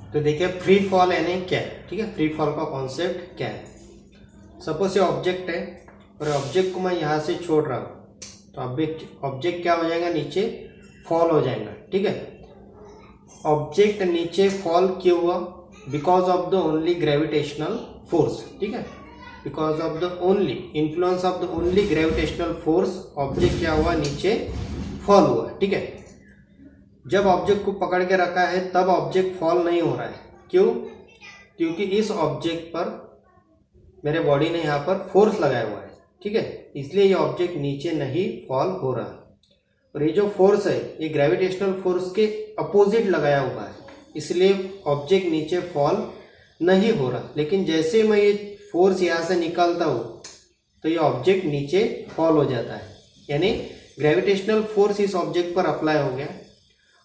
तो देखिए free fall यानी क्या है, ठीक है। फ्री फॉल का कॉन्सेप्ट क्या है। सपोज ये ऑब्जेक्ट है और ऑब्जेक्ट को मैं यहाँ से छोड़ रहा हूँ तो ऑब्जेक्ट क्या हो जाएगा, नीचे फॉल हो जाएगा, ठीक है। ऑब्जेक्ट नीचे फॉल क्यों हुआ? Because of the only gravitational force, ठीक है। Because of the only influence of the only gravitational force object क्या हुआ, नीचे फॉल हुआ, ठीक है। जब ऑब्जेक्ट को पकड़ के रखा है तब ऑब्जेक्ट फॉल नहीं हो रहा है। क्यों? क्योंकि इस ऑब्जेक्ट पर मेरे बॉडी ने यहाँ पर फोर्स लगाया हुआ है, ठीक है। इसलिए ये ऑब्जेक्ट नीचे नहीं फॉल हो रहा। और ये जो फोर्स है ये ग्रेविटेशनल फोर्स के अपोजिट लगाया हुआ है, इसलिए ऑब्जेक्ट नीचे फॉल नहीं हो रहा। लेकिन जैसे मैं ये फोर्स यहाँ से निकालता हूँ तो ये ऑब्जेक्ट नीचे फॉल हो जाता है, यानी ग्रेविटेशनल फोर्स इस ऑब्जेक्ट पर अप्लाई हो गया।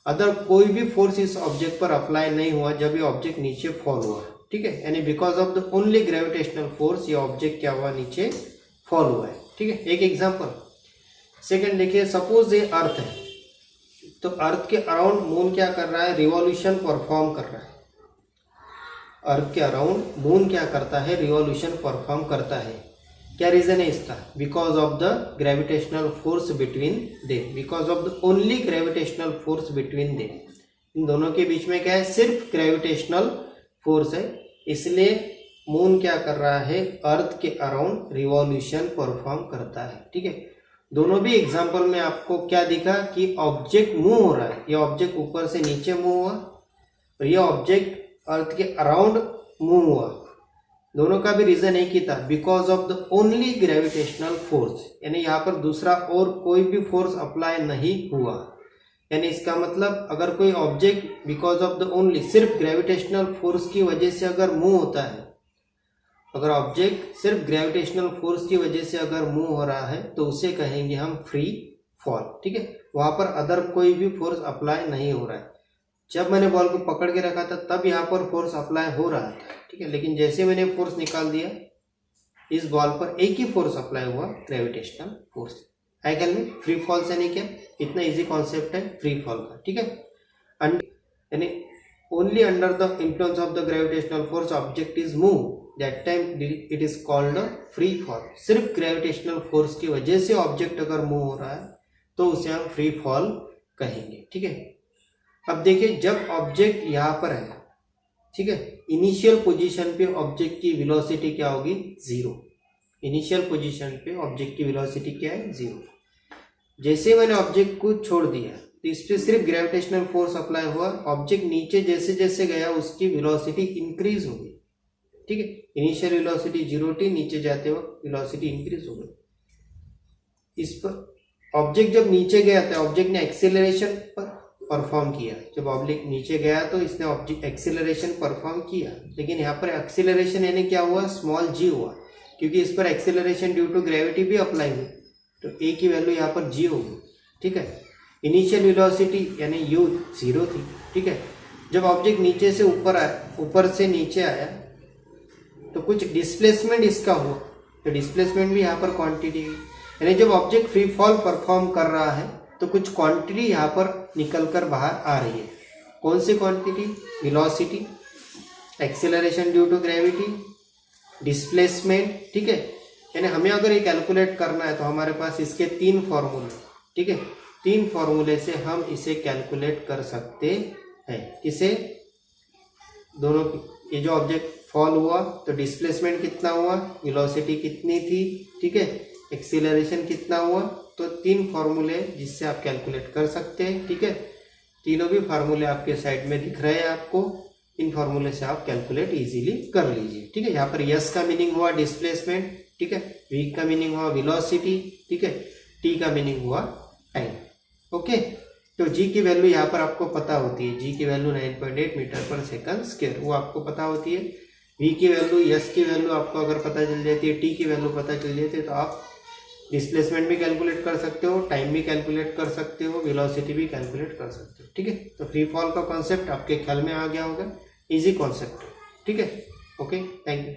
अदर कोई भी फोर्स इस ऑब्जेक्ट पर अप्लाई नहीं हुआ जब ये ऑब्जेक्ट नीचे फॉल हुआ, ठीक है। यानी because of the only gravitational force ये ऑब्जेक्ट क्या हुआ, नीचे फॉल हुआ है, ठीक है। एक एग्जांपल। सेकंड देखिए, सपोज ये अर्थ है तो अर्थ के अराउंड मून क्या कर रहा है, रिवॉल्यूशन परफॉर्म कर रहा है। अर्थ के अराउंड मून क्या करता है, रिवॉल्यूशन परफॉर्म करता है। क्या रीजन है इसका? Because of the gravitational force between them, because of the only gravitational force between them. इन दोनों के बीच में क्या है, सिर्फ ग्रेविटेशनल फोर्स है, इसलिए मून क्या कर रहा है, अर्थ के अराउंड रिवॉल्यूशन परफॉर्म करता है, ठीक है। दोनों भी एग्जाम्पल में आपको क्या दिखा कि ऑब्जेक्ट मूव हो रहा है। ये ऑब्जेक्ट ऊपर से नीचे मूव हुआ और ये ऑब्जेक्ट अर्थ के अराउंड मूव हुआ। दोनों का भी रीजन एक ही था, because of the only gravitational force, यानी यहाँ पर दूसरा और कोई भी फोर्स अप्लाई नहीं हुआ। यानी इसका मतलब अगर कोई object because of the only सिर्फ ग्रेविटेशनल फोर्स की वजह से अगर मूव होता है, अगर ऑब्जेक्ट सिर्फ ग्रेविटेशनल फोर्स की वजह से अगर मूव हो रहा है तो उसे कहेंगे हम फ्री फॉल, ठीक है। वहां पर अदर कोई भी फोर्स अप्लाई नहीं हो रहा है। जब मैंने बॉल को पकड़ के रखा था तब यहाँ पर फोर्स अप्लाई हो रहा था, ठीक है। लेकिन जैसे मैंने फोर्स निकाल दिया, इस बॉल पर एक ही फोर्स अप्लाई हुआ, ग्रेविटेशनल फोर्स। आई कैन में फ्री फॉल से नहीं, क्या इतना इजी कॉन्सेप्ट है फ्री फॉल का, ठीक है। यानी only under the influence of the gravitational force object is move, that time it is called free fall. सिर्फ ग्रेविटेशनल फोर्स की वजह से ऑब्जेक्ट अगर मूव हो रहा है तो उसे हम फ्री फॉल कहेंगे, ठीक है। अब देखिए, जब ऑब्जेक्ट यहाँ पर है, ठीक है, इनिशियल पोजीशन पे ऑब्जेक्ट की वेलोसिटी क्या होगी, जीरो। इनिशियल पोजीशन पे ऑब्जेक्ट की वेलोसिटी क्या है, जीरो। जैसे मैंने ऑब्जेक्ट को छोड़ दिया तो इस पर सिर्फ ग्रेविटेशनल फोर्स अप्लाई हुआ, ऑब्जेक्ट नीचे जैसे जैसे गया उसकी वेलोसिटी इंक्रीज हो गई, ठीक है। इनिशियल वेलोसिटी जीरो थी, नीचे जाते वक्त वेलोसिटी इंक्रीज हो गई। इस पर ऑब्जेक्ट जब नीचे गया था, ऑब्जेक्ट ने एक्सेलरेशन पर परफॉर्म किया। जब ऑब्जेक्ट नीचे गया तो इसने ऑब्जेक्ट एक्सेलरेशन परफॉर्म किया, लेकिन यहाँ पर एक्सेलरेशन यानी क्या हुआ, स्मॉल जी हुआ, क्योंकि इस पर एक्सेलरेशन ड्यू टू ग्रेविटी भी अप्लाई हुई, तो ए की वैल्यू यहाँ पर जी होगी, ठीक है। इनिशियल वेलोसिटी यानी यू जीरो थी, ठीक है। जब ऑब्जेक्ट नीचे से ऊपर आया, ऊपर से नीचे आया तो कुछ डिस्प्लेसमेंट इसका हुआ, तो डिस्प्लेसमेंट भी यहाँ पर क्वांटिटी है। यानी जब ऑब्जेक्ट फ्री फॉल परफॉर्म कर रहा है तो कुछ क्वांटिटी यहाँ पर निकल कर बाहर आ रही है। कौन सी quantity? Velocity, acceleration due to gravity, displacement, ठीक है। यानी हमें अगर ये कैलकुलेट करना है तो हमारे पास इसके तीन फॉर्मूले, ठीक है। तीन फॉर्मूले से हम इसे कैलकुलेट कर सकते हैं। इसे दोनों, ये जो ऑब्जेक्ट फॉल हुआ तो डिस्प्लेसमेंट कितना हुआ, वेलोसिटी कितनी थी, ठीक है, एक्सीलरेशन कितना हुआ, तो तीन फॉर्मूले जिससे आप कैलकुलेट कर सकते हैं, ठीक है। तीनों भी फार्मूले आपके साइड में दिख रहे हैं आपको, इन फार्मूले से आप कैलकुलेट इजीली कर लीजिए, ठीक है। यहाँ पर यस का मीनिंग हुआ डिस्प्लेसमेंट, ठीक है, वी का मीनिंग हुआ वेलोसिटी, ठीक है, टी का मीनिंग हुआ टाइम, ओके। तो जी की वैल्यू यहाँ पर आपको पता होती है, जी की वैल्यू 9.8 मीटर पर सेकंड स्क्वायर, वो आपको पता होती है। वी की वैल्यू, यस की वैल्यू आपको अगर पता चल जाती है, टी की वैल्यू पता चल जाती है, तो आप डिस्प्लेसमेंट भी कैलकुलेट कर सकते हो, टाइम भी कैलकुलेट कर सकते हो, वेलोसिटी भी कैलकुलेट कर सकते हो, ठीक है। तो फ्री फॉल का कॉन्सेप्ट आपके ख्याल में आ गया होगा, इजी कॉन्सेप्ट, ठीक है, ओके, थैंक यू।